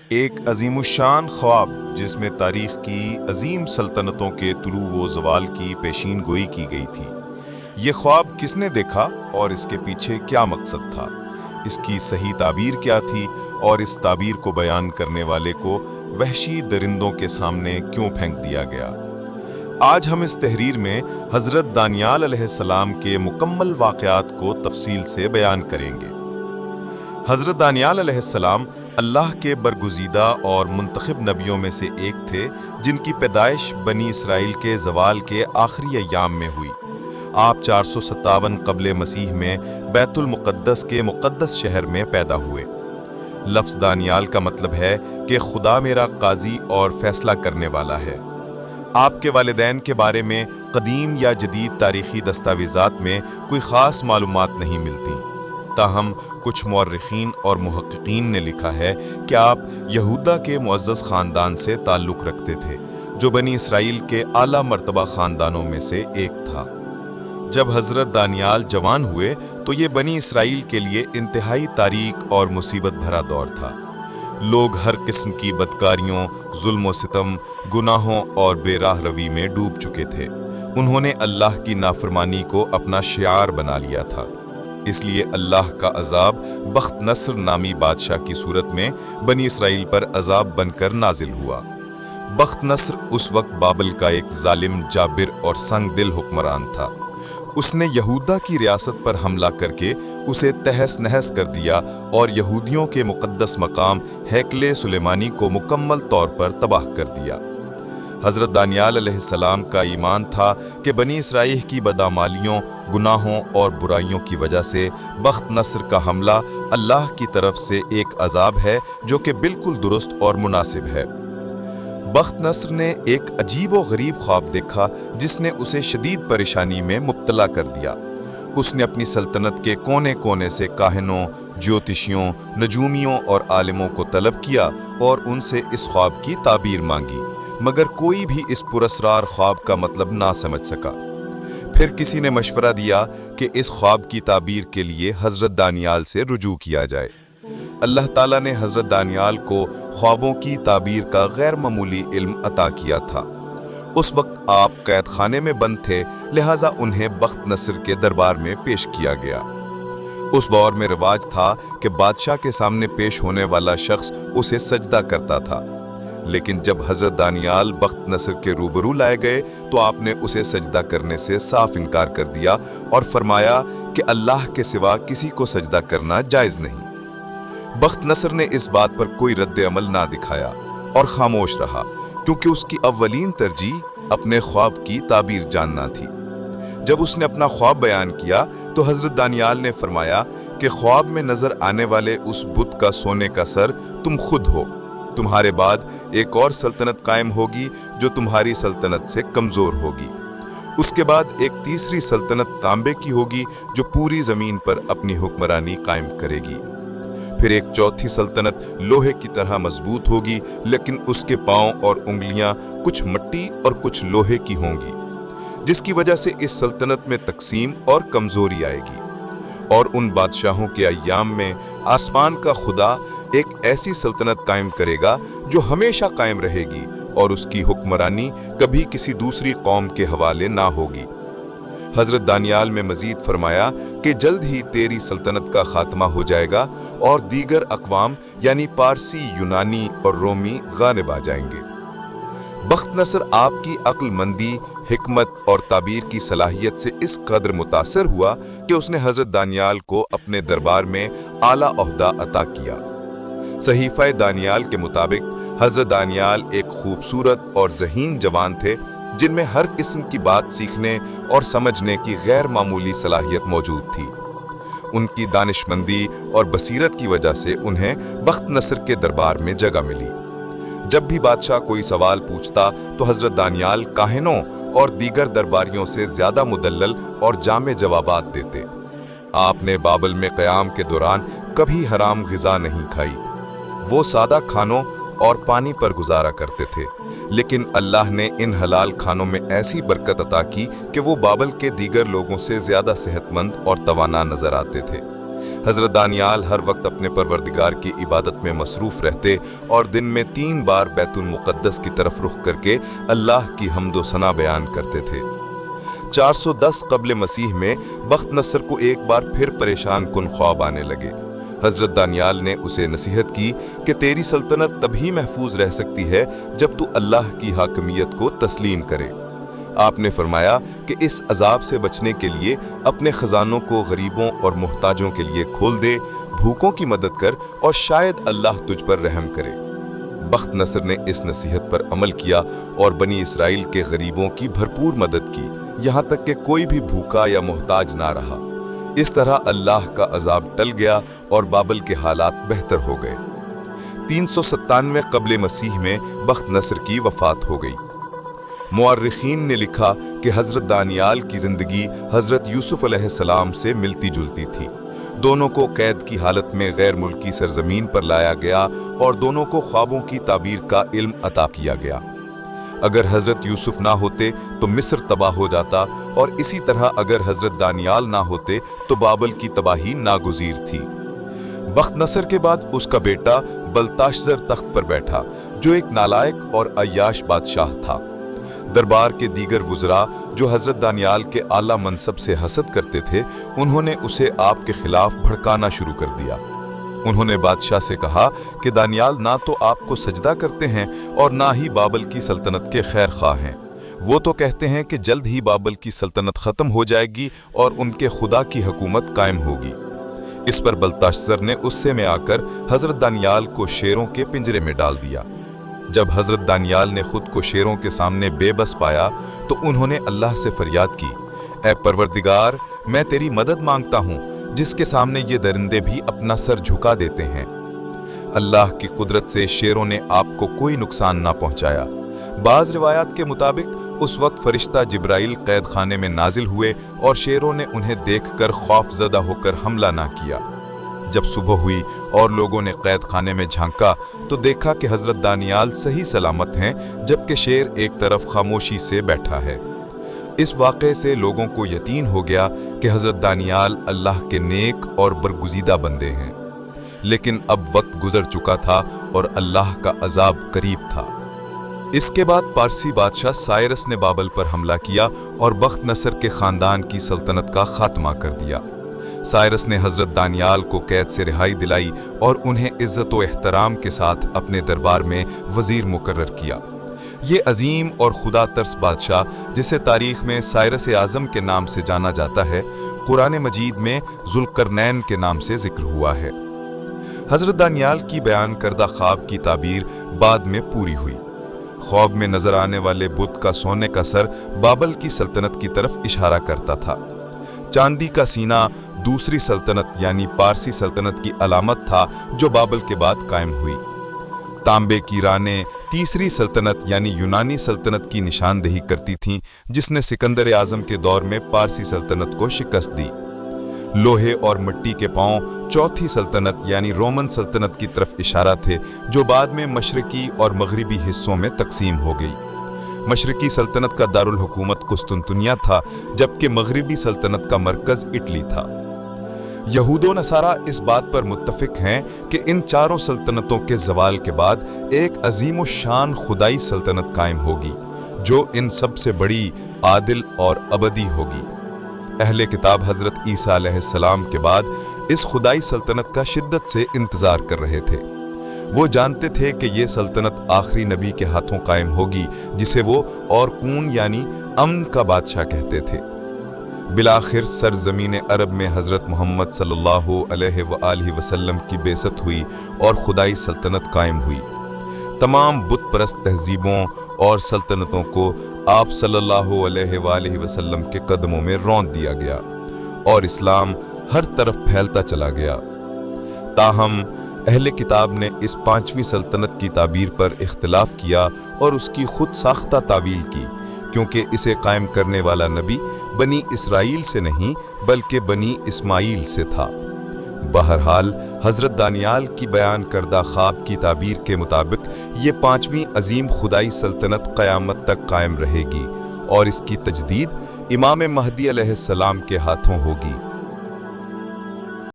ایک عظیم الشان خواب جس میں تاریخ کی عظیم سلطنتوں کے طلوع و زوال کی پیشین گوئی کی گئی تھی۔ یہ خواب کس نے دیکھا اور اس کے پیچھے کیا مقصد تھا؟ اس کی صحیح تعبیر کیا تھی اور اس تعبیر کو بیان کرنے والے کو وحشی درندوں کے سامنے کیوں پھینک دیا گیا؟ آج ہم اس تحریر میں حضرت دانیال علیہ السلام کے مکمل واقعات کو تفصیل سے بیان کریں گے۔ حضرت دانیال علیہ السلام اللہ کے برگزیدہ اور منتخب نبیوں میں سے ایک تھے جن کی پیدائش بنی اسرائیل کے زوال کے آخری ایام میں ہوئی۔ آپ 457 قبل مسیح میں بیت المقدس کے مقدس شہر میں پیدا ہوئے۔ لفظ دانیال کا مطلب ہے کہ خدا میرا قاضی اور فیصلہ کرنے والا ہے۔ آپ کے والدین کے بارے میں قدیم یا جدید تاریخی دستاویزات میں کوئی خاص معلومات نہیں ملتی، تاہم کچھ مورخین اور محققین نے لکھا ہے کہ آپ یہودا کے معزز خاندان سے تعلق رکھتے تھے، جو بنی اسرائیل کے اعلیٰ مرتبہ خاندانوں میں سے ایک تھا۔ جب حضرت دانیال جوان ہوئے تو یہ بنی اسرائیل کے لیے انتہائی تاریک اور مصیبت بھرا دور تھا۔ لوگ ہر قسم کی بدکاریوں، ظلم و ستم، گناہوں اور بے راہ روی میں ڈوب چکے تھے۔ انہوں نے اللہ کی نافرمانی کو اپنا شعار بنا لیا تھا۔ اس لیے اللہ کا عذاب بخت نصر نامی بادشاہ کی صورت میں بنی اسرائیل پر عذاب بن کر نازل ہوا۔ بخت نصر اس وقت بابل کا ایک ظالم، جابر اور سنگ دل حکمران تھا۔ اس نے یہودا کی ریاست پر حملہ کر کے اسے تہس نہس کر دیا اور یہودیوں کے مقدس مقام ہیکل سلیمانی کو مکمل طور پر تباہ کر دیا۔ حضرت دانیال علیہ السلام کا ایمان تھا کہ بنی اسرائیل کی بدعمالیوں، گناہوں اور برائیوں کی وجہ سے بخت نصر کا حملہ اللہ کی طرف سے ایک عذاب ہے جو کہ بالکل درست اور مناسب ہے۔ بخت نصر نے ایک عجیب و غریب خواب دیکھا جس نے اسے شدید پریشانی میں مبتلا کر دیا۔ اس نے اپنی سلطنت کے کونے کونے سے کاہنوں، جیوتشیوں، نجومیوں اور عالموں کو طلب کیا اور ان سے اس خواب کی تعبیر مانگی، مگر کوئی بھی اس پراسرار خواب کا مطلب نہ سمجھ سکا۔ پھر کسی نے مشورہ دیا کہ اس خواب کی تعبیر کے لیے حضرت دانیال سے رجوع کیا جائے۔ اللہ تعالیٰ نے حضرت دانیال کو خوابوں کی تعبیر کا غیر معمولی علم عطا کیا تھا۔ اس وقت آپ قید خانے میں بند تھے، لہٰذا انہیں بخت نصر کے دربار میں پیش کیا گیا۔ اس دور میں رواج تھا کہ بادشاہ کے سامنے پیش ہونے والا شخص اسے سجدہ کرتا تھا، لیکن جب حضرت دانیال بخت نصر کے روبرو لائے گئے تو آپ نے اسے سجدہ کرنے سے صاف انکار کر دیا اور فرمایا کہ اللہ کے سوا کسی کو سجدہ کرنا جائز نہیں۔ بخت نصر نے اس بات پر کوئی رد عمل نہ دکھایا اور خاموش رہا، کیونکہ اس کی اولین ترجیح اپنے خواب کی تعبیر جاننا تھی۔ جب اس نے اپنا خواب بیان کیا تو حضرت دانیال نے فرمایا کہ خواب میں نظر آنے والے اس بت کا سونے کا سر تم خود ہو۔ تمہارے بعد ایک اور سلطنت قائم ہوگی جو تمہاری سلطنت سے کمزور ہوگی۔ اس کے بعد ایک تیسری سلطنت تانبے کی ہوگی جو پوری زمین پر اپنی حکمرانی قائم کرے گی۔ پھر ایک چوتھی سلطنت لوہے کی طرح مضبوط ہوگی، لیکن اس کے پاؤں اور انگلیاں کچھ مٹی اور کچھ لوہے کی ہوں گی، جس کی وجہ سے اس سلطنت میں تقسیم اور کمزوری آئے گی۔ اور ان بادشاہوں کے ایام میں آسمان کا خدا ایک ایسی سلطنت قائم کرے گا جو ہمیشہ قائم رہے گی اور اس کی حکمرانی کبھی کسی دوسری قوم کے حوالے نہ ہوگی۔ حضرت دانیال میں مزید فرمایا کہ جلد ہی تیری سلطنت کا خاتمہ ہو جائے گا اور دیگر اقوام یعنی پارسی، یونانی اور رومی غالب آ جائیں گے۔ بخت نصر آپ کی عقل مندی، حکمت اور تعبیر کی صلاحیت سے اس قدر متاثر ہوا کہ اس نے حضرت دانیال کو اپنے دربار میں اعلیٰ عہدہ عطا کیا۔ صحیفہ دانیال کے مطابق حضرت دانیال ایک خوبصورت اور ذہین جوان تھے جن میں ہر قسم کی بات سیکھنے اور سمجھنے کی غیر معمولی صلاحیت موجود تھی۔ ان کی دانشمندی اور بصیرت کی وجہ سے انہیں بخت نصر کے دربار میں جگہ ملی۔ جب بھی بادشاہ کوئی سوال پوچھتا تو حضرت دانیال کاہنوں اور دیگر درباریوں سے زیادہ مدلل اور جامع جوابات دیتے۔ آپ نے بابل میں قیام کے دوران کبھی حرام غذا نہیں کھائی۔ وہ سادہ کھانوں اور پانی پر گزارا کرتے تھے، لیکن اللہ نے ان حلال کھانوں میں ایسی برکت عطا کی کہ وہ بابل کے دیگر لوگوں سے زیادہ صحت مند اور توانا نظر آتے تھے۔ हज़रत दानियाल हर वक्त अपने परवरदिगार की इबादत में मसरूफ़ रहते और दिन में 3 बार बैतुल मुक़द्दस की तरफ रुख करके अल्लाह की हम्द व सना बयान करते थे। 410 क़ब्ल मसीह में बख्त नसर को एक बार फिर परेशान कुन ख्वाब आने लगे। हज़रत दानियाल ने उसे नसीहत की कि तेरी सल्तनत तभी महफूज रह सकती है जब तू अल्लाह की हाकमियत को तस्लीम करे। आपने फरमाया कि इस अजाब से बचने के लिए अपने खजानों को गरीबों और मुहताजों के लिए खोल दे, भूखों की मदद कर और शायद अल्लाह तुझ पर रहम करे। बख्त नसर ने इस नसीहत पर अमल किया और बनी इसराइल के गरीबों की भरपूर मदद की, यहाँ तक कि कोई भी भूखा या मोहताज ना रहा। इस तरह अल्लाह का अजाब टल गया और बाबल के हालात बेहतर हो गए। 397 क़ब्ल मसीह में बख्त नसर की वफ़ात हो गई। मुअर्रिखीन ने लिखा कि हज़रत दानियाल की ज़िंदगी हज़रत यूसुफ़ अलैहिस्सलाम से मिलती जुलती थी। दोनों को कैद की हालत में गैर मुल्की सरजमीन पर लाया गया और दोनों को ख्वाबों की ताबीर का इल्म अता किया गया। अगर हज़रत यूसुफ ना होते तो मिस्र तबाह हो जाता और इसी तरह अगर हज़रत दानियाल ना होते तो बाबल की तबाही नागुज़ीर थी। बख्त नसर के बाद उसका बेटा बल्ताशज़र तख्त पर बैठा, जो एक नालायक और अय्याश बादशाह था। दरबार के दीगर वुज़रा जो हज़रत दानियाल के आला मनसब से हसद करते थे, उन्होंने उसे आपके खिलाफ भड़काना शुरू कर दिया। उन्होंने बादशाह से कहा कि दानियाल ना तो आपको सजदा करते हैं और ना ही बाबल की सल्तनत के खैर ख्वाह हैं। वो तो कहते हैं कि जल्द ही बाबल की सल्तनत ख़त्म हो जाएगी और उनके खुदा की हुकूमत कायम होगी। इस पर बल्ताशज़र ने गुस्से में आकर हज़रत दानियाल को शेरों के पिंजरे में डाल दिया। जब हज़रत दानियाल ने खुद को शेरों के सामने बेबस पाया तो उन्होंने अल्लाह से फरियाद की, ऐ परवरदिगार, मैं तेरी मदद मांगता हूँ जिसके सामने ये दरिंदे भी अपना सर झुका देते हैं। अल्लाह की कुदरत से शेरों ने आपको कोई नुकसान ना पहुँचाया। बाज़ रिवायात के मुताबिक उस वक्त फरिश्ता जिब्राइल कैद खाने में नाजिल हुए और शेरों ने उन्हें देखकर खौफजदा होकर हमला ना किया। जब सुबह हुई और लोगों ने कैद खाने में झांका तो देखा कि हज़रत दानियाल सही सलामत हैं, जबकि शेर एक तरफ खामोशी से बैठा है। इस वाक़े से लोगों को यकीन हो गया कि हज़रत दानियाल अल्लाह के नेक और बरगुज़ीदा बंदे हैं। लेकिन अब वक्त गुजर चुका था और अल्लाह का अजाब करीब था। इसके बाद पारसी बादशाह साइरस ने बाबल पर हमला किया और बख्त नसर के ख़ानदान की सल्तनत का खात्मा कर दिया। साइरस ने हज़रत दानियाल को कैद से रिहाई दिलाई और उन्हें इज़्ज़त व एहतराम के साथ अपने दरबार में वज़ीर मुकर्रर किया। ये अजीम और खुदा तरस बादशाह, जिसे तारीख़ में साइरस आज़म के नाम से जाना जाता है, कुरान मजीद में ज़ुल्क़रनैन के नाम से ज़िक्र हुआ है। हज़रत दानियाल की बयान करदा ख्वाब की ताबीर बाद में पूरी हुई। ख्वाब में नज़र आने वाले बुत का सोने का सर बाबल की सल्तनत की तरफ इशारा करता था। चांदी का सीना दूसरी सल्तनत यानी पारसी सल्तनत की अलामत था जो बाबल के बाद कायम हुई। तांबे की रानें तीसरी सल्तनत यानी यूनानी सल्तनत की निशानदेही करती थीं, जिसने सिकंदर आज़म के दौर में पारसी सल्तनत को शिकस्त दी। लोहे और मिट्टी के पांव चौथी सल्तनत यानी रोमन सल्तनत की तरफ इशारा थे, जो बाद में मशरकी और मगरिबी हिस्सों में तकसीम हो गई। मशरकी सल्तनत का दारुल हुकूमत कुस्तुनतुनिया था, जबकि मगरिबी सल्तनत का मरकज़ इटली था। यहूदो नसारा इस बात पर मुत्तफिक हैं कि इन चारों सल्तनतों के ज़वाल के बाद एक अजीम शान खुदाई सल्तनत कायम होगी, जो इन सबसे बड़ी, आदिल और अबदी होगी। अहले किताब हज़रत ईसा अलैहिस्सलाम के बाद इस खुदाई सल्तनत का शिद्दत से इंतज़ार कर रहे थे। वो जानते थे कि ये सल्तनत आखिरी नबी के हाथों कायम होगी, जिसे वो और कून यानी अमन का बादशाह कहते थे। बिलाखिर सरजमीन अरब में हज़रत मोहम्मद सल्लल्लाहु अलैहि वसल्लम की बेसत हुई और खुदाई सल्तनत कायम हुई। तमाम बुत परस्त तहजीबों और सल्तनतों को आप सल्लल्लाहु अलैहि वसल्लम के कदमों में रौंद दिया गया और इस्लाम हर तरफ फैलता चला गया। ताहम अहले किताब ने इस पांचवी सल्तनत की ताबीर पर इख्तिलाफ किया और उसकी खुद साख्ता तावील की, क्योंकि इसे कायम करने वाला नबी बनी इसराइल से नहीं बल्कि बनी इस्माइल से था। बहरहाल हज़रत दानियाल की बयान करदा ख्वाब की ताबीर के मुताबिक ये पांचवीं अजीम खुदाई सल्तनत क़यामत तक कायम रहेगी और इसकी तजदीद इमाम महदी अलैहिस्सलाम के हाथों होगी।